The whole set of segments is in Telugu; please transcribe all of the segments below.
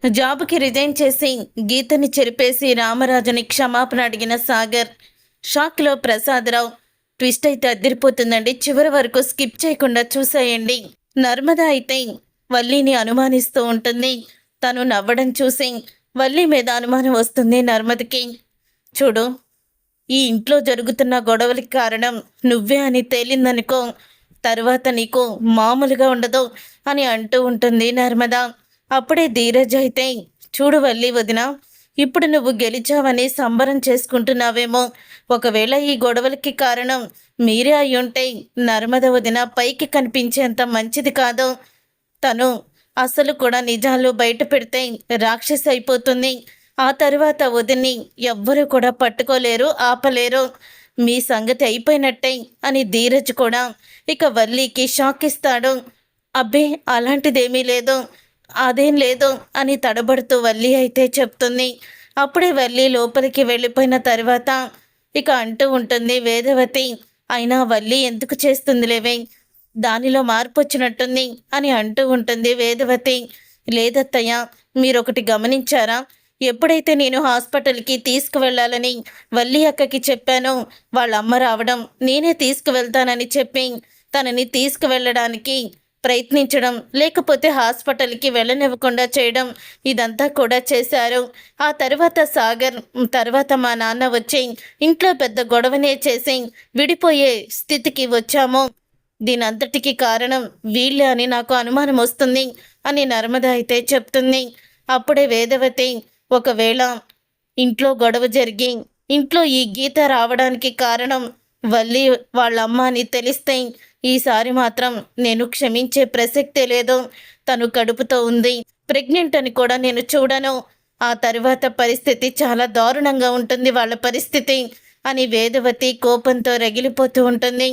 జాబ్‌కి రిజైన్ చేసి గీతని చెరిపేసి రామరాజుని క్షమాపణ అడిగిన సాగర్. షాక్‌లో ప్రసాదరావు. ట్విస్ట్ అయితే అదిరిపోతుందండి. చివరి వరకు స్కిప్ చేయకుండా చూసేయండి. నర్మద అయితే వల్లిని అనుమానిస్తూ ఉంటుంది. తను నవ్వడం చూసి వల్లి మీద అనుమానం వస్తుంది నర్మదకి. చూడు, ఈ ఇంట్లో జరుగుతున్న గొడవలకి కారణం నువ్వే అని తేలిందనుకో, తరువాత నీకు మామూలుగా ఉండదు అని అంటూ ఉంటుంది నర్మద. అప్పుడే ధీరజ్ అయితే, చూడు వల్లి వదిన, ఇప్పుడు నువ్వు గెలిచావని సంబరం చేసుకుంటున్నావేమో, ఒకవేళ ఈ గొడవలకి కారణం మీరే అయ్యుంటే నర్మద వదిన పైకి కనిపించేంత మంచిది కాదు. తను అసలు కూడా నిజాలు బయట పెడితే రాక్షసి అయిపోతుంది. ఆ తరువాత వదిన్ని ఎవ్వరూ కూడా పట్టుకోలేరు, ఆపలేరు. మీ సంగతి అయిపోయినట్టే అని ధీరజ్ కూడా ఇక వల్లికి షాక్ ఇస్తాడు. అబ్బే, అలాంటిదేమీ లేదు, అదేం లేదు అని తడబడుతూ వల్లి అయితే చెప్తుంది. అప్పుడే వల్లి లోపలికి వెళ్ళిపోయిన తర్వాత ఇక అంటూ ఉంటుంది వేదవతి, అయినా వల్లి ఎందుకు చేస్తుంది లేవే, దానిలో మార్పు వచ్చినట్టుంది అని అంటూ ఉంటుంది వేదవతి. లేదత్తయ్య, మీరొకటి గమనించారా, ఎప్పుడైతే నేను హాస్పిటల్కి తీసుకువెళ్ళాలని వల్లి అక్కకి చెప్పానో, వాళ్ళ అమ్మ రావడం, నేనే తీసుకువెళ్తానని చెప్పి తనని తీసుకువెళ్ళడానికి ప్రయత్నించడం, లేకపోతే హాస్పిటల్కి వెళ్ళనివ్వకుండా చేయడం, ఇదంతా కూడా చేశారు. ఆ తర్వాత సాగర్, తర్వాత మా నాన్న వచ్చి ఇంట్లో పెద్ద గొడవనే చేసి విడిపోయే స్థితికి వచ్చాము. దీనంతటికి కారణం వీళ్ళే అని నాకు అనుమానం వస్తుంది అని నర్మద అయితే చెప్తుంది. అప్పుడే వేదవతి, ఒకవేళ ఇంట్లో గొడవ జరిగి ఇంట్లో ఈ గీత రావడానికి కారణం వల్లి వాళ్ళమ్మ అని తెలిస్తే ఈసారి మాత్రం నేను క్షమించే ప్రసక్తే లేదు. తను కడుపుతో ఉంది, ప్రెగ్నెంట్ అని కూడా నేను చూడను. ఆ తరువాత పరిస్థితి చాలా దారుణంగా ఉంటుంది వాళ్ళ పరిస్థితి అని వేదవతి కోపంతో రగిలిపోతూ ఉంటుంది.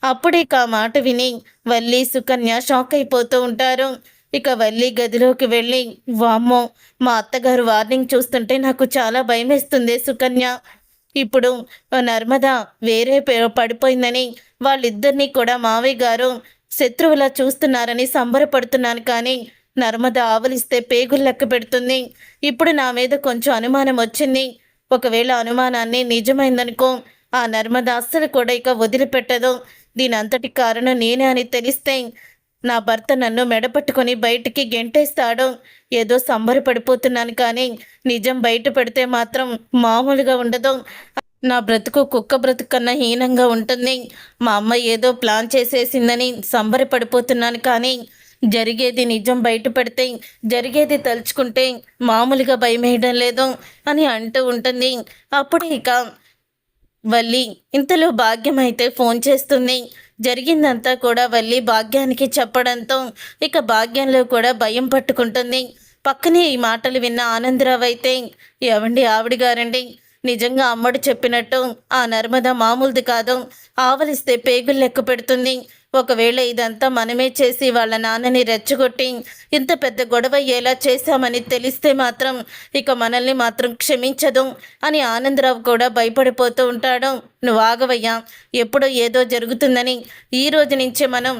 అప్పుడే ఆ మాట విని వల్లి సుకన్య షాక్ అయిపోతూ ఉంటారు. ఇక వల్లి గదిలోకి వెళ్ళి, వామ్మో, మా అత్తగారు వార్నింగ్ చూస్తుంటే నాకు చాలా భయమేస్తుంది సుకన్య. ఇప్పుడు నర్మద వేరే పడిపోయిందని వాళ్ళిద్దరినీ కూడా మావయ్య గారు శత్రువులా చూస్తున్నారని సంబరపడుతున్నాను, కానీ నర్మద ఆవలిస్తే పేగులు లెక్క పెడుతుంది. ఇప్పుడు నా మీద కొంచెం అనుమానం వచ్చింది. ఒకవేళ అనుమానాన్ని నిజమైందనుకో, ఆ నర్మద అస్సలు కూడా ఇక వదిలిపెట్టదు. దీనంతటి కారణం నేనే అని తెలిస్తే నా భర్త నన్ను మెడపట్టుకొని బయటికి గెంటేస్తాడు. ఏదో సంబరపడిపోతున్నాను, కానీ నిజం బయట పెడితే మాత్రం మామూలుగా ఉండదు. నా బ్రతుకు కుక్క బ్రతుకు కన్నా హీనంగా ఉంటుంది. మా అమ్మ ఏదో ప్లాన్ చేసేసిందని సంబరపడిపోతున్నాను, కానీ జరిగేది నిజం బయట పెడితే, జరిగేది తలుచుకుంటే మామూలుగా భయమేయడం లేదు అని అంటూ ఉంటుంది. అప్పుడు ఇక వల్లి, ఇంతలో భాగ్యం అయితే ఫోన్ చేస్తుంది. జరిగిందంతా కూడా వల్లి భాగ్యానికి చెప్పడంతో ఇక భాగ్యంలో కూడా భయం పట్టుకుంటుంది. పక్కనే ఈ మాటలు విన్న ఆనందరావు అయితే, ఏవండి ఆవిడ గారండి, నిజంగా అమ్మడు చెప్పినట్టు ఆ నర్మద మామూలుది కాదు, ఆవలిస్తే పేగులు లెక్క పెడుతుంది. ఒకవేళ ఇదంతా మనమే చేసి వాళ్ళ నాన్నని రెచ్చగొట్టి ఇంత పెద్ద గొడవ అయ్యేలా చేశామని తెలిస్తే మాత్రం ఇక మనల్ని మాత్రం క్షమించదు అని ఆనందరావు కూడా భయపడిపోతూ ఉంటాడు. నువ్వు ఆగవయ్యా, ఎప్పుడో ఏదో జరుగుతుందని ఈ రోజు నుంచే మనం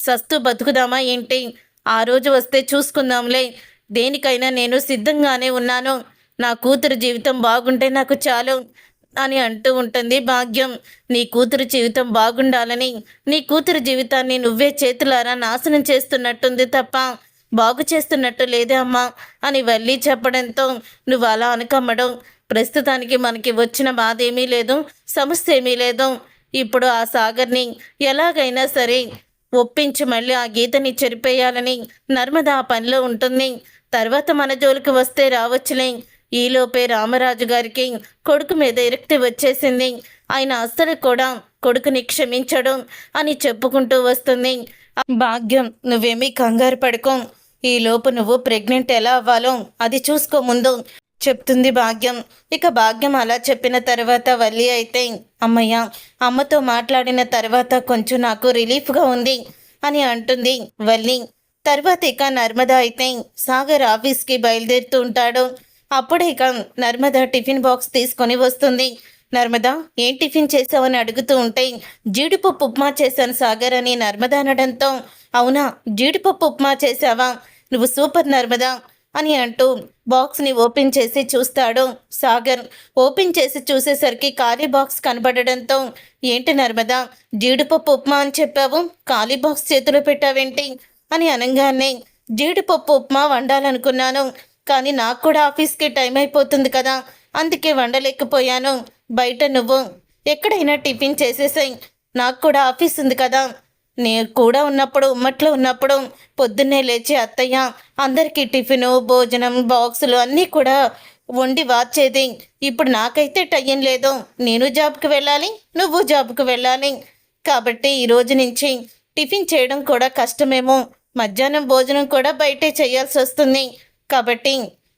సస్తు బతుకుదామా ఏంటి, ఆ రోజు వస్తే చూసుకుందాంలే, దేనికైనా నేను సిద్ధంగానే ఉన్నాను, నా కూతురు జీవితం బాగుంటే నాకు చాలు అని అంటూ ఉంటుంది భాగ్యం. నీ కూతురు జీవితం బాగుండాలని, నీ కూతురు జీవితాన్ని నువ్వే చేతులారా నాశనం చేస్తున్నట్టుంది తప్ప బాగు చేస్తున్నట్టు లేదే అమ్మా అని వల్లి చెప్పడంతో, నువ్వు అలా అనకమ్మడం, ప్రస్తుతానికి మనకి వచ్చిన బాధ ఏమీ లేదు, సమస్య ఏమీ లేదు. ఇప్పుడు ఆ సాగర్ని ఎలాగైనా సరే ఒప్పించి మళ్ళీ ఆ గీతని చెరిపేయాలని నర్మద ఆ పనిలో ఉంటుంది. తర్వాత మన జోలికి వస్తే రావచ్చులే. ఈలోపే రామరాజు గారికి కొడుకు మీద విరక్తి వచ్చేసింది. ఆయన అస్సలు కూడా కొడుకుని క్షమించడం అని చెప్పుకుంటూ వస్తుంది. భాగ్యం, నువ్వేమీ కంగారు పడుకో, ఈలోపు నువ్వు ప్రెగ్నెంట్ ఎలా అవ్వాలో అది చూసుకో ముందు చెప్తుంది భాగ్యం. ఇక భాగ్యం అలా చెప్పిన తర్వాత వల్లి అయితే, అమ్మయ్య, అమ్మతో మాట్లాడిన తర్వాత కొంచెం నాకు రిలీఫ్గా ఉంది అని అంటుంది వల్లి. తర్వాత ఇక నర్మద అయితే సాగర్ ఆఫీస్కి బయలుదేరుతూ ఉంటాడు. అప్పుడే ఇక నర్మద టిఫిన్ బాక్స్ తీసుకొని వస్తుంది. నర్మద, ఏం టిఫిన్ చేసావని అడుగుతూ ఉంటే, జీడిపప్పు ఉప్మా చేశాను సాగర్ అని నర్మద అనడంతో, అవునా, జీడిపప్పు ఉప్మా చేసావా, నువ్వు సూపర్ నర్మద అని అంటూ బాక్స్ని ఓపెన్ చేసి చూస్తాడు సాగర్. ఓపెన్ చేసి చూసేసరికి ఖాళీ బాక్స్ కనబడడంతో, ఏంటి నర్మదా, జీడిపప్పు ఉప్మా అని చెప్పావు, ఖాళీ బాక్స్ చేతిలో పెట్టావేంటి అని అనగానే, జీడిపప్పు ఉప్మా వండాలనుకున్నాను, కానీ నాకు కూడా ఆఫీస్కి టైం అయిపోతుంది కదా, అందుకే వండలేకపోయాను. బయట నువ్వు ఎక్కడైనా టిఫిన్ చేసేసాయి, నాకు కూడా ఆఫీస్ ఉంది కదా. నేను కూడా ఉన్నప్పుడు, ఉమ్మట్లో ఉన్నప్పుడు పొద్దున్నే లేచి అత్తయ్య అందరికీ టిఫిను, భోజనం, బాక్సులు అన్నీ కూడా వండి వార్చేది. ఇప్పుడు నాకైతే టైం లేదు, నేను జాబ్కి వెళ్ళాలి, నువ్వు జాబ్కి వెళ్ళాలి. కాబట్టి ఈరోజు నుంచి టిఫిన్ చేయడం కూడా కష్టమేమో, మధ్యాహ్నం భోజనం కూడా బయటే చేయాల్సి వస్తుంది. కాబట్టి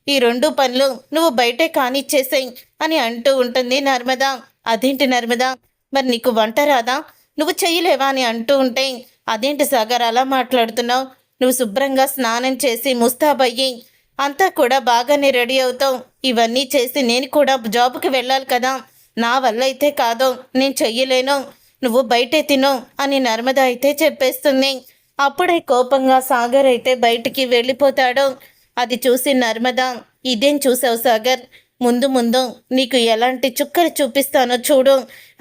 ఈ 2 పనులు నువ్వు బయటే కానిచ్చేసేయి అని అంటూ ఉంటుంది నర్మద. అదేంటి నర్మద, మరి నీకు వంట రాదా, నువ్వు చెయ్యలేవా అని అంటూ ఉంటే, అదేంటి సాగర్ అలా మాట్లాడుతున్నావు, నువ్వు శుభ్రంగా స్నానం చేసి ముస్తాబయ్యి అంతా కూడా బాగానే రెడీ అవుతావు, ఇవన్నీ చేసి నేను కూడా జాబ్కి వెళ్ళాలి కదా, నా వల్ల అయితే కాదు, నేను చెయ్యలేను, నువ్వు బయటే తిను అని నర్మద అయితే చెప్పేస్తుంది. అప్పుడే కోపంగా సాగర్ అయితే బయటికి వెళ్ళిపోతాడు. అది చూసి నర్మద, ఇదేం చూసావు సాగర్, ముందు ముందు నీకు ఎలాంటి చుక్కలు చూపిస్తానో చూడు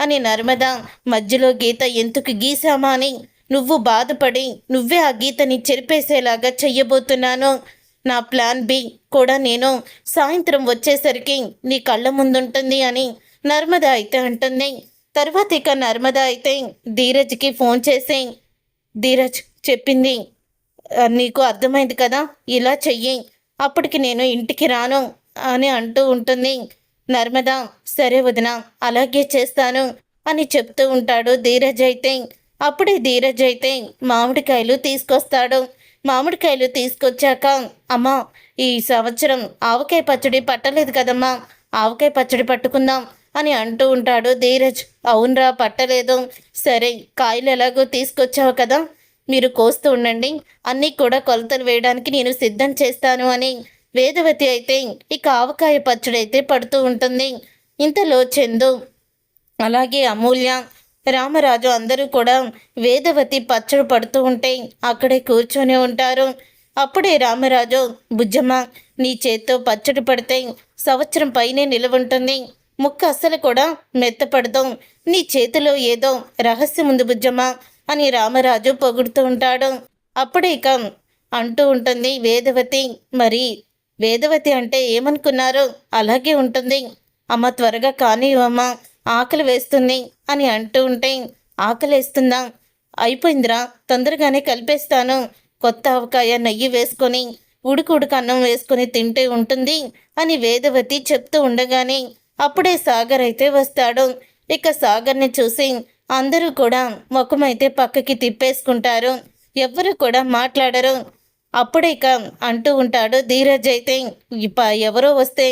అని నర్మద మధ్యలో గీత ఎందుకు గీసామా అని నువ్వు బాధపడి నువ్వే ఆ గీతని చెరిపేసేలాగా చెయ్యబోతున్నాను. నా ప్లాన్ బి కూడా నేను సాయంత్రం వచ్చేసరికి నీ కళ్ళ ముందుంటుంది అని నర్మద అయితే అంటుంది. తర్వాత ఇక నర్మద అయితే ధీరజ్కి ఫోన్ చేసి, ధీరజ్ చెప్పింది నీకు అర్థమైంది కదా, ఇలా చెయ్యి, అప్పటికి నేను ఇంటికి రాను అని అంటూ ఉంటుంది. నర్మద, సరే వదిన, అలాగే చేస్తాను అని చెప్తూ ఉంటాడు ధీరజ్ అయితే. అప్పుడే ధీరజ్ అయితే మామిడికాయలు తీసుకొస్తాడు. మామిడికాయలు తీసుకొచ్చాక, అమ్మా ఈ సంవత్సరం ఆవకాయ పచ్చడి పట్టలేదు కదమ్మా, ఆవకాయ పచ్చడి పట్టుకుందాం అని అంటూ ఉంటాడు ధీరజ్. అవునరా పట్టలేదు, సరే కాయలు ఎలాగో తీసుకొచ్చావు కదా, మీరు కోస్తూ ఉండండి, అన్నీ కూడా కొలతలు వేయడానికి నేను సిద్ధం చేస్తాను అని వేదవతి అయితే ఇక ఆవకాయ పచ్చడి అయితే పడుతూ ఉంటుంది. ఇంతలో చందు అలాగే అమూల్య, రామరాజు అందరూ కూడా వేదవతి పచ్చడి పడుతూ ఉంటే అక్కడే కూర్చొని ఉంటారు. అప్పుడే రామరాజు, బుజ్జమ్మ నీ చేత్తో పచ్చడి పడితే సంవత్సరం పైనే నిలవుంటుంది, ముక్క అస్సలు కూడా మెత్తపడదు, నీ చేతిలో ఏదో రహస్యం ఉంది బుజ్జమ్మ అని రామరాజు పొగుడుతూ ఉంటాడు. అప్పుడే ఇక అంటూ ఉంటుంది వేదవతి, మరి వేదవతి అంటే ఏమనుకున్నారు, అలాగే ఉంటుంది, అమ్మ త్వరగా కానీ అమ్మ ఆకలి వేస్తుంది అని అంటూ ఉంటే, ఆకలి వేస్తుందా, అయిపోయిందిరా, తొందరగానే కలిపేస్తాను, కొత్త ఆవకాయ నెయ్యి వేసుకొని ఉడుకు అన్నం వేసుకొని తింటే ఉంటుంది అని వేదవతి చెప్తూ ఉండగానే అప్పుడే సాగర్ అయితే వస్తాడు. ఇక సాగర్ని చూసి అందరూ కూడా ముఖమైతే పక్కకి తిప్పేసుకుంటారు, ఎవ్వరూ కూడా మాట్లాడరు. అప్పుడే ఇక అంటూ ఉంటాడు ధీరజ్ అయితే, ఎవరో వస్తే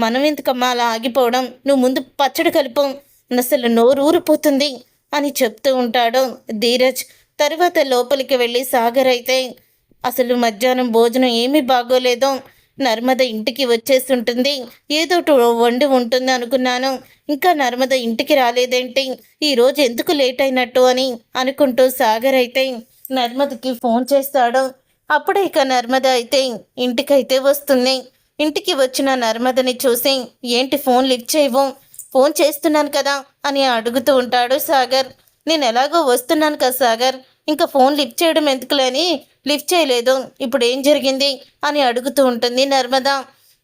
మనం ఎందుకమ్మా అలా ఆగిపోవడం, నువ్వు ముందు పచ్చడి కలుపు, అసలు నోరు ఊరిపోతుంది అని చెప్తూ ఉంటాడు ధీరజ్. తర్వాత లోపలికి వెళ్ళి సాగర్ అయితే, అసలు మధ్యాహ్నం భోజనం ఏమీ బాగోలేదు, నర్మద ఇంటికి వచ్చేస్తుంటుంది, ఏదో వండి ఉంటుంది అనుకున్నాను, ఇంకా నర్మద ఇంటికి రాలేదేంటి, ఈరోజు ఎందుకు లేట్ అయినట్టు అని అనుకుంటూ సాగర్ అయితే నర్మదకి ఫోన్ చేస్తాడు. అప్పుడే ఇక నర్మద అయితే ఇంటికైతే వస్తుంది. ఇంటికి వచ్చిన నర్మదని చూసి, ఏంటి ఫోన్ లిఫ్ట్ చేయవు, ఫోన్ చేస్తున్నాను కదా అని అడుగుతూ ఉంటాడు సాగర్. నేను ఎలాగో వస్తున్నాను కదా సాగర్, ఇంకా ఫోన్ లిఫ్ట్ చేయడం ఎందుకులేని లిఫ్ట్ చేయలేదు, ఇప్పుడు ఏం జరిగింది అని అడుగుతూ ఉంటుంది నర్మద.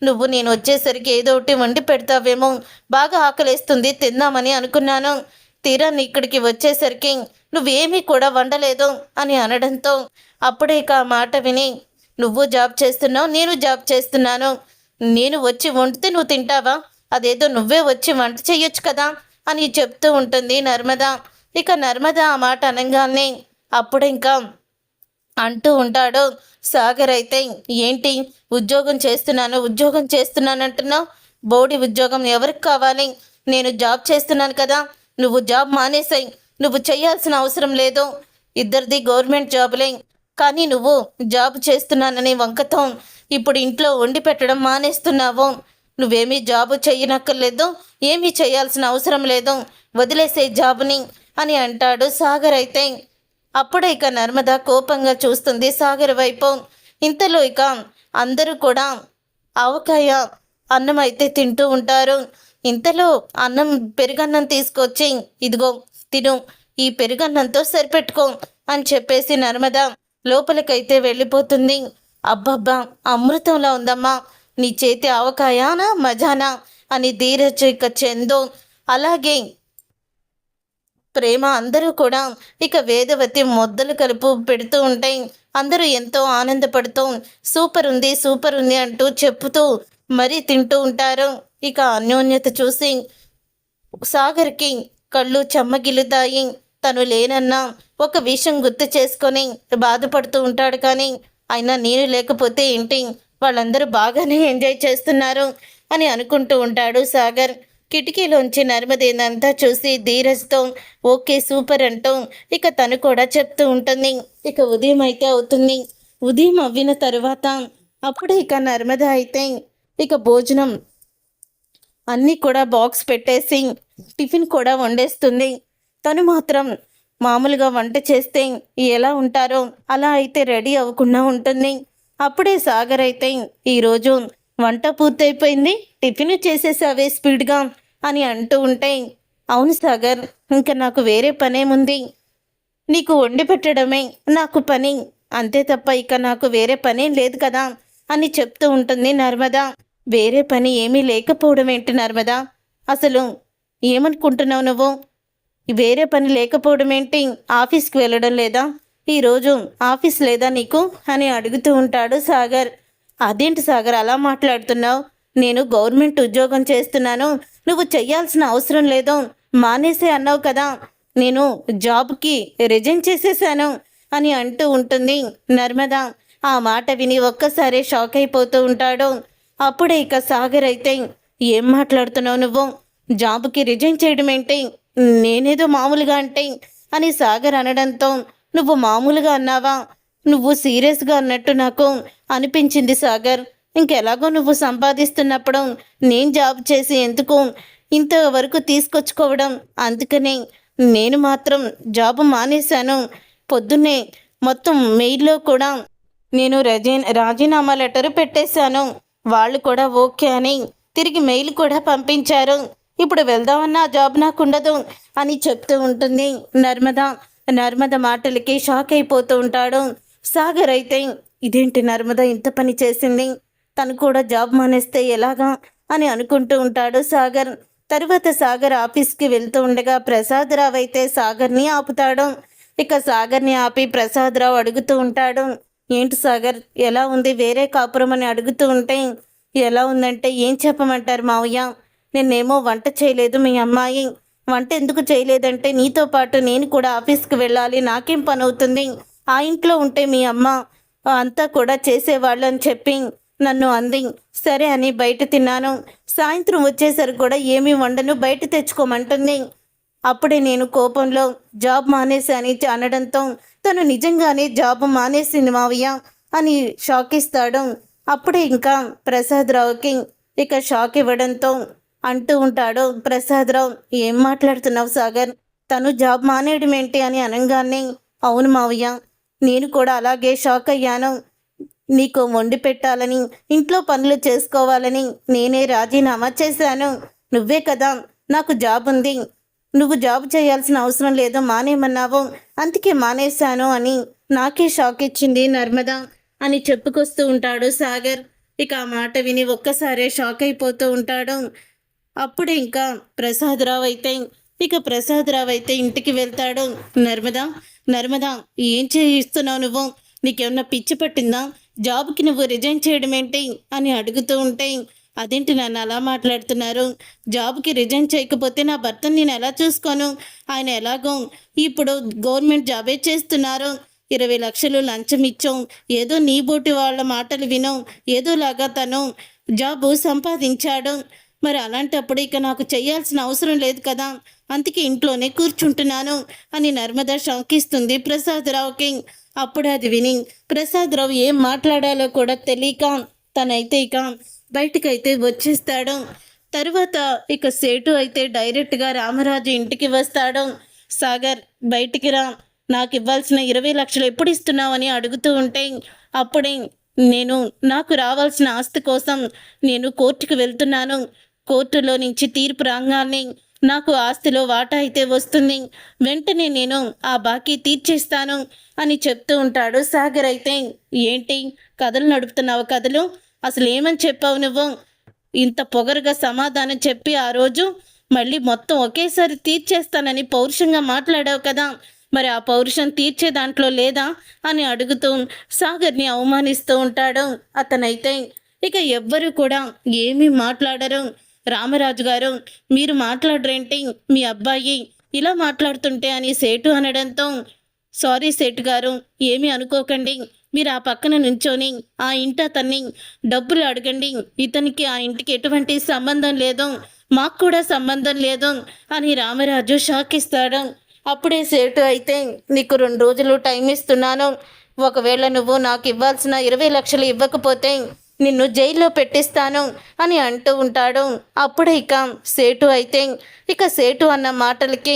నువ్వు నేను వచ్చేసరికి ఏదో ఒకటి వండి పెడతావేమో, బాగా ఆకలేస్తుంది తిందామని అనుకున్నాను, తీరా ఇక్కడికి వచ్చేసరికి నువ్వేమీ కూడా వండలేదు అని అనడంతో అప్పుడే ఇక ఆ మాట విని, నువ్వు జాబ్ చేస్తున్నావు, నేను జాబ్ చేస్తున్నాను, నేను వచ్చి వండితే నువ్వు తింటావా, అదేదో నువ్వే వచ్చి వంట చెయ్యొచ్చు కదా అని చెప్తూ ఉంటుంది నర్మద. ఇక నర్మద ఆ మాట అనగానే అప్పుడు ఇంకా అంటూ ఉంటాడు సాగర్ అయితే, ఏంటి ఉద్యోగం చేస్తున్నాను అంటున్నావు, బోడి ఉద్యోగం ఎవరికి కావాలి, నేను జాబ్ చేస్తున్నాను కదా, నువ్వు జాబ్ మానేసాయి, నువ్వు చేయాల్సిన అవసరం లేదు, ఇద్దరిది గవర్నమెంట్ జాబులే, కానీ నువ్వు జాబ్ చేస్తున్నానని వంకతో ఇప్పుడు ఇంట్లో వండి పెట్టడం మానేస్తున్నావు, నువ్వేమీ జాబు చెయ్యనక్కర్లేదు, ఏమీ చేయాల్సిన అవసరం లేదు, వదిలేసే జాబుని అని అంటాడు సాగర్ అయితే. అప్పుడే ఇక నర్మద కోపంగా చూస్తుంది సాగర్ వైపు. ఇంతలో ఇక అందరూ కూడా ఆవకాయ అన్నం అయితే తింటూ ఉంటారు. ఇంతలో అన్నం పెరుగన్నం తీసుకొచ్చి, ఇదిగో తిను, ఈ పెరుగన్నంతో సరిపెట్టుకో అని చెప్పేసి నర్మద లోపలికైతే వెళ్ళిపోతుంది. అబ్బబ్బా, అమృతంలా ఉందమ్మా నీ చేతి ఆవకాయనా మజానా అని ధీరజ్, ఇక చందు, అలాగే ప్రేమ అందరూ కూడా ఇక వేదవతి మొద్దలు కలుపు పెడుతూ ఉంటాయి. అందరూ ఎంతో ఆనందపడుతూ సూపర్ ఉంది, సూపర్ ఉంది అంటూ చెప్పుతూ మరీ తింటూ ఉంటారు. ఇక అన్యోన్యత చూసి సాగర్కి కళ్ళు చెమ్మగిల్లుతాయి. తను లేనన్నా ఒక విషయం గుర్తు చేసుకొని బాధపడుతూ ఉంటాడు. కానీ అయినా నేను లేకపోతే ఏంటి, వాళ్ళందరూ బాగానే ఎంజాయ్ చేస్తున్నారు అని అనుకుంటూ ఉంటాడు సాగర్. కిటికీలోంచి నర్మదేనంతా చూసి ధీరజ్తో ఓకే సూపర్ అంటూ ఇక తను కూడా చెప్తూ ఉంటుంది. ఇక ఉదయం అయితే అవుతుంది. ఉదయం అవ్విన తరువాత అప్పుడే ఇక నర్మద అయితే ఇక భోజనం అన్నీ కూడా బాక్స్ పెట్టేసి టిఫిన్ కూడా వండేస్తుంది. తను మాత్రం మామూలుగా వంట చేస్తే ఎలా ఉంటారో అలా అయితే రెడీ అవ్వకుండా ఉంటుంది. అప్పుడే సాగర్ అయితే ఈరోజు వంట పూర్తయిపోయింది, టిఫిన్ చేసేసావే స్పీడ్గా అని అంటూ ఉంటే, అవును సాగర్, ఇంకా నాకు వేరే పనేముంది, నీకు వండి పెట్టడమే నాకు పని, అంతే తప్ప ఇక నాకు వేరే పనేం లేదు కదా అని చెప్తూ ఉంటుంది నర్మద. వేరే పని ఏమీ లేకపోవడం ఏంటి నర్మదా, అసలు ఏమనుకుంటున్నావు నువ్వు? వేరే పని లేకపోవడం ఏంటి, ఆఫీస్కి వెళ్ళడం లేదా, ఈరోజు ఆఫీస్ లేదా నీకు అని అడుగుతూ ఉంటాడు సాగర్. అదేంటి సాగర్ అలా మాట్లాడుతున్నావు, నేను గవర్నమెంట్ ఉద్యోగం చేస్తున్నాను, నువ్వు చెయ్యాల్సిన అవసరం లేదు, మానేసే అన్నావు కదా, నేను జాబ్కి రిజైన్ చేసేసాను అని అంటూ ఉంటుంది నర్మద. ఆ మాట విని ఒక్కసారి షాక్ అయిపోతూ ఉంటాడు. అప్పుడే ఇక సాగర్ అయితే ఏం మాట్లాడుతున్నావు నువ్వు, జాబ్కి రిజైన్ చేయడం ఏంటి, నేనేదో మామూలుగా అంటే అని సాగర్ అనడంతో, నువ్వు మామూలుగా అన్నావా, నువ్వు సీరియస్గా అన్నట్టు నాకు అనిపించింది సాగర్. ఇంకెలాగో నువ్వు సంపాదిస్తున్నప్పుడు నేను జాబ్ చేసి ఎందుకు ఇంతవరకు తీసుకొచ్చుకోవడం, అందుకనే నేను మాత్రం జాబ్ మానేశాను. పొద్దున్నే మొత్తం మెయిల్లో కూడా నేను రాజీనామా లెటర్ పెట్టేశాను, వాళ్ళు కూడా ఓకే అని తిరిగి మెయిల్ కూడా పంపించారు, ఇప్పుడు వెళ్దామన్నా జాబ్ నాకు ఉండదు అని చెప్తూ ఉంటుంది నర్మద. నర్మద మాటలకి షాక్ అయిపోతూ ఉంటాడు సాగర్. అయితే ఇదేంటి నర్మద ఇంత పని చేసింది, తను కూడా జాబ్ మానేస్తే ఎలాగా అని అనుకుంటూ ఉంటాడు సాగర్. తరువాత సాగర్ ఆఫీస్కి వెళ్తూ ఉండగా ప్రసాదరావు అయితే సాగర్ని ఆపుతాడు. ఇక సాగర్ని ఆపి ప్రసాదరావు అడుగుతూ ఉంటాడు, ఏంటి సాగర్ ఎలా ఉంది వేరే కాపురం అని అడుగుతూ ఉంటే, ఎలా ఉందంటే ఏం చెప్పమంటారు మావయ్య, నేనేమో వంట చేయలేదు, మీ అమ్మాయి వంట ఎందుకు చేయలేదంటే నీతో పాటు నేను కూడా ఆఫీస్కి వెళ్ళాలి, నాకేం పని అవుతుంది, ఆ ఇంట్లో ఉంటే మీ అమ్మ అంతా కూడా చేసేవాళ్ళు అని చెప్పి నన్ను అంది, సరే అని బయట తిన్నాను, సాయంత్రం వచ్చేసరికి కూడా ఏమీ వండను బయట తెచ్చుకోమంటుంది, అప్పుడే నేను కోపంలో జాబ్ మానేశాని అనడంతో తను నిజంగానే జాబ్ మానేసింది మావయ్య అని షాక్ ఇస్తాడు. అప్పుడే ఇంకా ప్రసాదరావుకి ఇక షాక్ ఇవ్వడంతో అంటూ ఉంటాడు ప్రసాదరావు, ఏం మాట్లాడుతున్నావు సాగర్, తను జాబ్ మానేయడం ఏంటి అని అనగానే, అవును మావయ్య నేను కూడా అలాగే షాక్ అయ్యాను, నీకు వండి పెట్టాలని ఇంట్లో పనులు చేసుకోవాలని నేనే రాజీనామా చేశాను, నువ్వే కదా నాకు జాబ్ ఉంది, నువ్వు జాబ్ చేయాల్సిన అవసరం లేదో మానేమన్నావు, అందుకే మానేశాను అని నాకే షాక్ ఇచ్చింది నర్మద అని చెప్పుకొస్తూ ఉంటాడు సాగర్. ఇక ఆ మాట విని ఒక్కసారే షాక్ అయిపోతూ ఉంటాడు. అప్పుడే ఇంకా ప్రసాదరావు అయితే ఇంటికి వెళ్తాడు. నర్మదా, నర్మదా ఏం చేయిస్తున్నావు నువ్వు, నీకేమన్నా పిచ్చి పట్టిందా, జాబ్కి నువ్వు రిజైన్ చేయడం ఏంటి అని అడుగుతూ ఉంటే, అదేంటి నన్ను అలా మాట్లాడుతున్నారు, జాబ్కి రిజైన్ చేయకపోతే నా భర్తను నేను ఎలా చూసుకోను, ఆయన ఎలాగో ఇప్పుడు గవర్నమెంట్ జాబే చేస్తున్నారు, 20 లక్షలు లంచం ఇచ్చాం, ఏదో నీ బోటి వాళ్ళ మాటలు వినో ఏదోలాగా తను జాబు సంపాదించాడు, మరి అలాంటప్పుడు ఇక నాకు చేయాల్సిన అవసరం లేదు కదా, అందుకే ఇంట్లోనే కూర్చుంటున్నాను అని నర్మద షాకిస్తుంది ప్రసాదరావుకి. అప్పుడు అది విని ప్రసాదరావు ఏం మాట్లాడాలో కూడా తెలియక తనైతే ఇక బయటకైతే వచ్చేస్తాడు. తరువాత ఇక సేటు అయితే డైరెక్ట్గా రామరాజు ఇంటికి వస్తాడు. సాగర్ బయటికి రా, నాకు ఇవ్వాల్సిన 20 లక్షలు ఎప్పుడు ఇస్తున్నావు అని అడుగుతూ ఉంటే, అప్పుడే నేను నాకు రావాల్సిన ఆస్తి కోసం నేను కోర్టుకు వెళ్తున్నాను. కోర్టులో నుంచి తీర్పు రాగానే నాకు ఆస్తిలో వాటా అయితే వస్తుంది. వెంటనే నేను ఆ బాకీ తీర్చేస్తాను అని చెప్తూ ఉంటాడు సాగర్. అయితే ఏంటి కథలు నడుపుతున్నావు కథలు? అసలు ఏమని చెప్పావు నువ్వు? ఇంత పొగరుగా సమాధానం చెప్పి ఆ రోజు మళ్ళీ మొత్తం ఒకేసారి తీర్చేస్తానని పౌరుషంగా మాట్లాడావు కదా, మరి ఆ పౌరుషం తీర్చే దాంట్లో లేదా అని అడుగుతూ సాగర్ని అవమానిస్తూ ఉంటాడు. అతనైతే ఇక ఎవ్వరూ కూడా ఏమీ మాట్లాడరు. రామరాజు గారు, మీరు మాట్లాడరేంటి? మీ అబ్బాయి ఇలా మాట్లాడుతుంటే అని సేటు అనడంతో, సారీ సేటు గారు, ఏమీ అనుకోకండి. మీరు ఆ పక్కన నుంచొని ఆ ఇంటి అతన్ని డబ్బులు అడగండి. ఇతనికి ఆ ఇంటికి ఎటువంటి సంబంధం లేదు, మాకు కూడా సంబంధం లేదు అని రామరాజు షాక్ ఇస్తాడు. అప్పుడే సేటు అయితే, నీకు 2 రోజులు టైం ఇస్తున్నాను. ఒకవేళ నువ్వు నాకు ఇవ్వాల్సిన 20 లక్షలు ఇవ్వకపోతే నిన్ను జైల్లో పెట్టిస్తాను అని అంటూ ఉంటాడు. అప్పుడే ఇక సేటు అయితే ఇక సేటు అన్న మాటలకి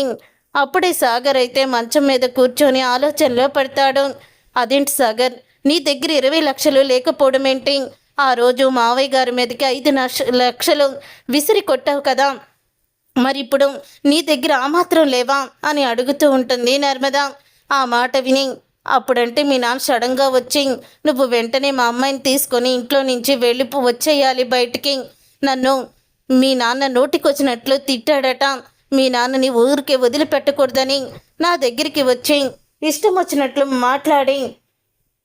అప్పుడే సాగర్ అయితే మంచం మీద కూర్చొని ఆలోచనలో పడతాడు. అదేంటి సాగర్, నీ దగ్గర 20 లక్షలు లేకపోవడం ఏంటి? ఆ రోజు మావయ్య గారి మీదకి 5 లక్షలు విసిరి కొట్టావు కదా, మరి ఇప్పుడు నీ దగ్గర ఆ మాత్రం లేవా అని అడుగుతూ ఉంటుంది నర్మద. ఆ మాట విని అప్పుడంటే మీ నాన్న సడన్గా వచ్చి, నువ్వు వెంటనే మా అమ్మాయిని తీసుకొని ఇంట్లో నుంచి వచ్చేయాలి బయటికి, నన్ను మీ నాన్న నోటికొచ్చినట్లు తిట్టాడట, మీ నాన్నని ఊరికే వదిలిపెట్టకూడదని నా దగ్గరికి వచ్చి ఇష్టం వచ్చినట్లు మాట్లాడి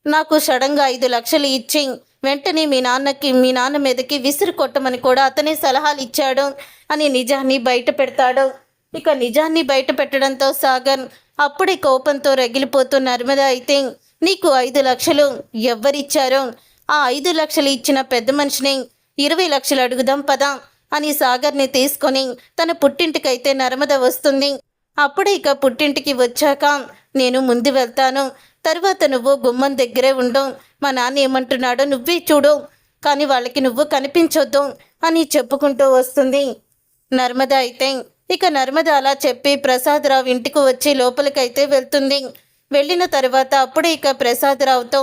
నాకు సడన్గా 5 లక్షలు ఇచ్చి వెంటనే మీ నాన్న మీదకి విసిరి కొట్టమని కూడా అతనే సలహాలు ఇచ్చాడు అని నిజాన్ని బయట పెడతాడు. ఇక నిజాన్ని బయట పెట్టడంతో సాగర్ అప్పుడే కోపంతో రగిలిపోతూ నర్మద అయితే, నీకు 5 లక్షలు ఎవ్వరిచ్చారో ఆ 5 లక్షలు ఇచ్చిన పెద్ద మనిషిని 20 లక్షలు అడుగుదాం పదా అని సాగర్ని తీసుకొని తన పుట్టింటికైతే నర్మద వస్తుంది. అప్పుడే ఇక పుట్టింటికి వచ్చాక నేను ముందు వెళ్తాను, తర్వాత నువ్వు గుమ్మం దగ్గరే ఉండు, మా నాన్న ఏమంటున్నాడో నువ్వే చూడు, కానీ వాళ్ళకి నువ్వు కనిపించొద్దు అని చెప్పుకుంటూ వస్తుంది నర్మద. అయితే ఇక నర్మద అలా చెప్పి ప్రసాదరావు ఇంటికి వచ్చి లోపలికైతే వెళ్తుంది. వెళ్ళిన తర్వాత అప్పుడే ఇక ప్రసాదరావుతో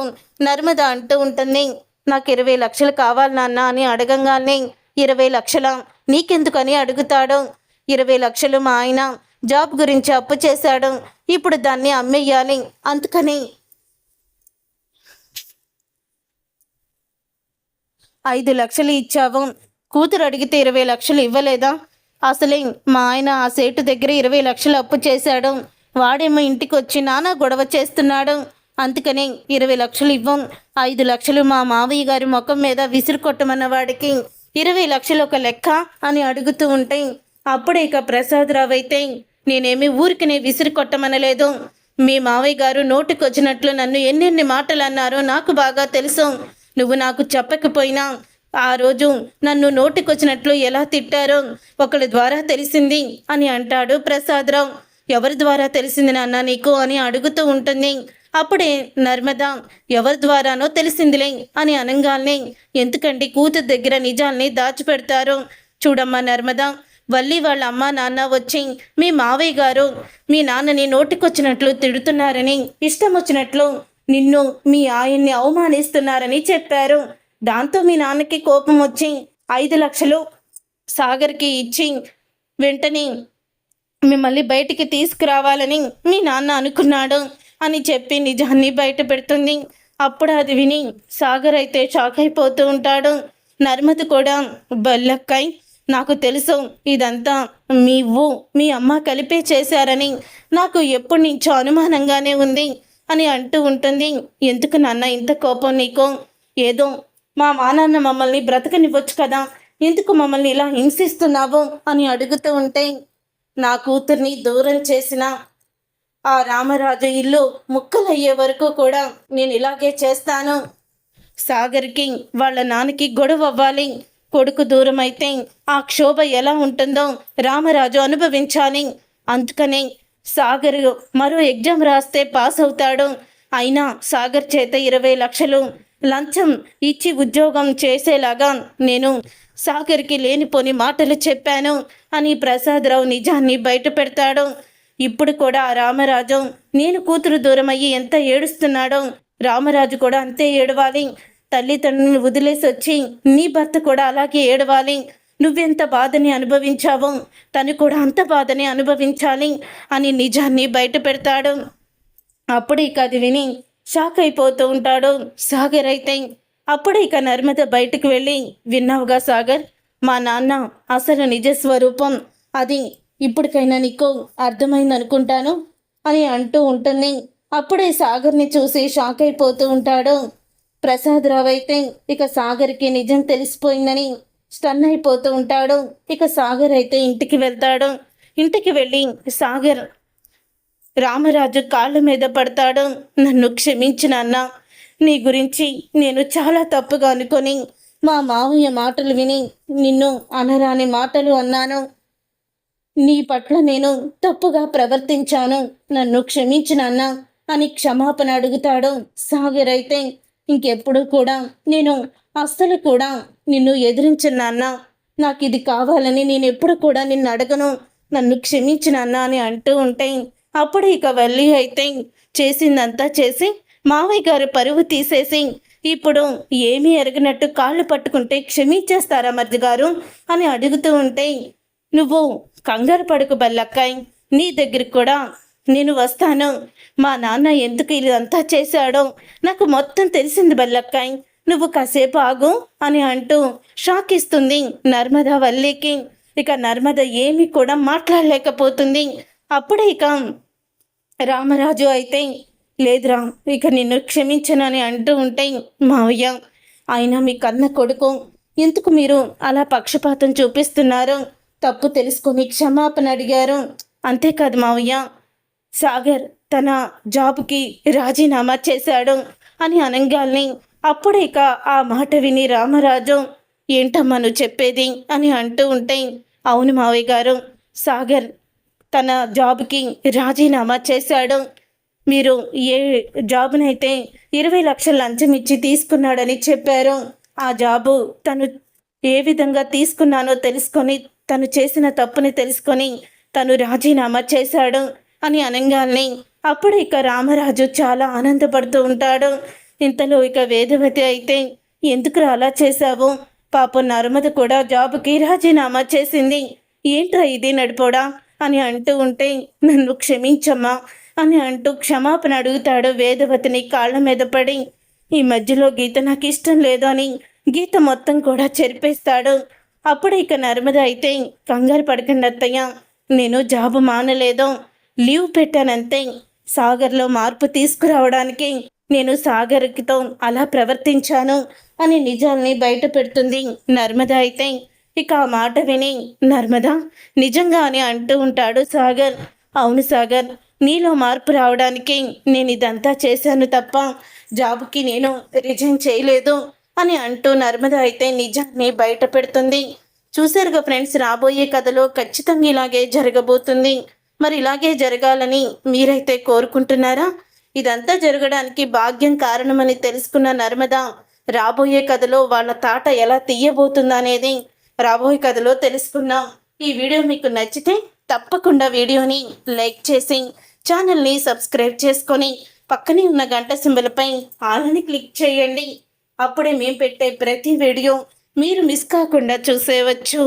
నర్మద అంటూ ఉంటుంది, నాకు 20 లక్షలు కావాలి నాన్న అని అడగంగానే, 20 లక్షల నీకెందుకని అడుగుతాడు. 20 లక్షలు మా ఆయన జాబ్ గురించి అప్పు చేశాడు, ఇప్పుడు దాన్ని అమ్మేయాలి, అందుకని 5 లక్షలు ఇచ్చావు. కూతురు అడిగితే 20 లక్షలు ఇవ్వలేదా? అసలే మా ఆయన ఆ సేటు దగ్గర 20 లక్షలు అప్పు చేశాడు, వాడేమో ఇంటికి వచ్చి నానా గొడవ చేస్తున్నాడు, అందుకని 20 లక్షలు ఇవ్వం. 5 లక్షలు మా మావయ్య గారి ముఖం మీద విసిరు కొట్టమన్న వాడికి 20 లక్షలు ఒక లెక్క అని అడుగుతూ ఉంటే, అప్పుడే ఇక ప్రసాదరావు అయితే, నేనేమి ఊరికినే విసిరి కొట్టమనలేదు, మీ మావయ్య గారు నోటికొచ్చినట్లు నన్ను ఎన్నెన్ని మాటలు అన్నారో నాకు బాగా తెలుసు, నువ్వు నాకు చెప్పకపోయినా ఆ రోజు నన్ను నోటికొచ్చినట్లు ఎలా తిట్టారో ఒకరి ద్వారా తెలిసింది అని అంటాడు ప్రసాదరావు. ఎవరి ద్వారా తెలిసింది నాన్న నీకు అని అడుగుతూ ఉంటుంది. అప్పుడే నర్మద, ఎవరి ద్వారానో తెలిసిందిలే అని అనగానే, ఎందుకంటే కూతురు దగ్గర నిజాల్ని దాచిపెడతారు. చూడమ్మా నర్మద, వల్లి వాళ్ళ అమ్మ నాన్న వచ్చి మీ మావయ్య గారు మీ నాన్నని నోటికొచ్చినట్లు తిడుతున్నారని, ఇష్టం వచ్చినట్లు నిన్ను మీ ఆయన్ని అవమానిస్తున్నారని చెప్పారు. దాంతో మీ నాన్నకి కోపం వచ్చి 5 లక్షలు సాగర్కి ఇచ్చి వెంటనే మిమ్మల్ని బయటికి తీసుకురావాలని మీ నాన్న అనుకున్నాడు అని చెప్పి నిజాన్ని బయట పెడుతుంది. అప్పుడు అది విని సాగర్ అయితే షాక్ అయిపోతూ ఉంటాడు. నర్మద కూడా, బల్లక్కయ్, నాకు తెలుసు ఇదంతా మీ అమ్మ కలిపే చేశారని నాకు ఎప్పటి నుంచో అనుమానంగానే ఉంది అని అంటూ ఉంటుంది. ఎందుకు నాన్న ఇంత కోపం నీకు? ఏదో మా నాన్న మమ్మల్ని బ్రతకనివ్వచ్చు కదా, ఎందుకు మమ్మల్ని ఇలా హింసిస్తున్నావు అని అడుగుతూ ఉంటే, నా కూతుర్ని దూరం చేసిన ఆ రామరాజు ఇల్లు ముక్కలయ్యే వరకు కూడా నేను ఇలాగే చేస్తాను. సాగర్కి వాళ్ళ నాన్నకి గొడవ అవ్వాలి, కొడుకు దూరం అయితే ఆ క్షోభ ఎలా ఉంటుందో రామరాజు అనుభవించాలి. అందుకనే సాగర్ మరో ఎగ్జామ్ రాస్తే పాస్ అవుతాడు, అయినా సాగర్ చేత 20 లక్షలు లంచం ఇచ్చి ఉద్యోగం చేసేలాగా నేను సాగర్కి లేనిపోని మాటలు చెప్పాను అని ప్రసాదరావు నిజాన్ని బయట పెడతాడు. ఇప్పుడు కూడా రామరాజు నేను కూతురు దూరం అయ్యి ఎంత ఏడుస్తున్నాడో రామరాజు కూడా అంతే ఏడవాలి. తల్లిదండ్రులను వదిలేసి వచ్చి నీ భర్త కూడా అలాగే ఏడవాలి. నువ్వెంత బాధని అనుభవించావో తను కూడా అంత బాధని అనుభవించాలి అని నిజాన్ని బయట పెడతాడు. అప్పుడు ఇక అది విని షాక్ అయిపోతూ ఉంటాడు సాగర్ అయితే. అప్పుడు ఇక నర్మద బయటకు వెళ్ళి, విన్నావుగా సాగర్, మా నాన్న అసలు నిజ స్వరూపం అది ఇప్పటికైనా నీకు అర్థమైంది అనుకుంటాను అని అంటూ ఉంటుంది. అప్పుడే సాగర్ని చూసి షాక్ అయిపోతూ ఉంటాడు ప్రసాదరావు అయితే. ఇక సాగర్కి నిజం తెలిసిపోయిందని స్టన్ అయిపోతూ ఉంటాడు. ఇక సాగర్ అయితే ఇంటికి వెళ్తాడు. ఇంటికి వెళ్ళి సాగర్ రామరాజు కాళ్ళ మీద పడతాడు. నన్ను క్షమించిన అన్న, నీ గురించి నేను చాలా తప్పుగా అనుకొని మా మావయ్య మాటలు విని నిన్ను అనరాని మాటలు అన్నాను. నీ పట్ల నేను తప్పుగా ప్రవర్తించాను, నన్ను క్షమించిన అన్న అని క్షమాపణ అడుగుతాడు సాగర్ అయితే. ఇంకెప్పుడు కూడా నేను అస్సలు కూడా నిన్ను ఎదిరించిన అన్న, నాకు ఇది కావాలని నేను ఎప్పుడు కూడా నిన్ను అడగను, నన్ను క్షమించిన అన్న అని అంటూ ఉంటే అప్పుడు ఇక వల్లి అయితే చేసిందంతా చేసి మావయ్య గారు పరువు తీసేసి ఇప్పుడు ఏమీ ఎరగనట్టు కాళ్ళు పట్టుకుంటే క్షమించేస్తారా మరిది గారు అని అడుగుతూ ఉంటే, నువ్వు కంగారు పడుకు బల్లక్కాయ్, నీ దగ్గరికి కూడా నేను వస్తాను. మా నాన్న ఎందుకు ఇదంతా చేశాడో నాకు మొత్తం తెలిసింది బల్లక్కాయ్, నువ్వు కాసేపు ఆగు అని అంటూ షాక్ ఇస్తుంది నర్మద వల్లికి. ఇక నర్మద ఏమీ కూడా మాట్లాడలేకపోతుంది. అప్పుడే ఇక రామరాజు అయితే, లేదురా ఇక నిన్ను క్షమించనని అంటూ ఉంటే, మావయ్య అయినా మీ కన్న కొడుకు, ఎందుకు మీరు అలా పక్షపాతం చూపిస్తున్నారు, తప్పు తెలుసుకొని క్షమాపణ అడిగారు. అంతేకాదు మావయ్య, సాగర్ తన జాబ్కి రాజీనామా చేశాడు అని అనగాల్ని అప్పుడే ఇక ఆ మాట విని రామరాజు, ఏంటమ్మా నువ్వు చెప్పేది అని అంటూ ఉంటే, అవును మావయ్య గారు, సాగర్ తన జాబ్కి రాజీనామా చేశాడు. మీరు ఏ జాబునైతే 20 లక్షలు లంచం ఇచ్చి తీసుకున్నాడని చెప్పారు, ఆ జాబు తను ఏ విధంగా తీసుకున్నానో తెలుసుకొని, తను చేసిన తప్పుని తెలుసుకొని తను రాజీనామా చేశాడు అని అనగానే అప్పుడు ఇక రామరాజు చాలా ఆనందపడుతూ ఉంటాడు. ఇంతలో ఇక వేదవతి అయితే, ఎందుకు అలా చేశావు, పాపం నర్మద కూడా జాబుకి రాజీనామా చేసింది, ఏంట్రా ఇది నడిపోడా అని అంటూ ఉంటే, నన్ను క్షమించమ్మా అని అంటూ క్షమాపణ అడుగుతాడు వేదవతిని కాళ్ళ మీద పడి. ఈ మధ్యలో గీత నాకు ఇష్టం లేదు అని గీత మొత్తం కూడా చెరిపేస్తాడు. అప్పుడు ఇక నర్మద అయితే, కంగారు పడకండి అత్తయ్య, నేను జాబు మానలేదు, లీవ్ పెట్టానంతే, సాగర్లో మార్పు తీసుకురావడానికి నేను సాగర్తో అలా ప్రవర్తించాను అని నిజాల్ని బయట పెడుతుంది నర్మద అయితే. ఇక ఆ మాట విని, నర్మద నిజంగా అని అంటూ ఉంటాడు సాగర్. అవును సాగర్, నీలో మార్పు రావడానికి నేను ఇదంతా చేశాను తప్ప జాబుకి నేను రిజైన్ చేయలేదు అని అంటూ నర్మద అయితే నిజాన్ని బయట పెడుతుంది. చూసారుగా ఫ్రెండ్స్, రాబోయే కథలో ఖచ్చితంగా ఇలాగే జరగబోతుంది. మరి ఇలాగే జరగాలని మీరైతే కోరుకుంటున్నారా? ఇదంతా జరగడానికి భాగ్యం కారణమని తెలుసుకున్న నర్మద రాబోయే కథలో వాళ్ళ తాట ఎలా తీయబోతుందా అనేది రాబోయే కథలో తెలుసుకుందాం. ఈ వీడియో మీకు నచ్చితే తప్పకుండా వీడియోని లైక్ చేసి ఛానల్ని సబ్స్క్రైబ్ చేసుకొని పక్కనే ఉన్న గంట సింబల్పై ఆల్ని క్లిక్ చేయండి. అప్పుడే మేము పెట్టే ప్రతి వీడియో మీరు మిస్ కాకుండా చూసేయవచ్చు.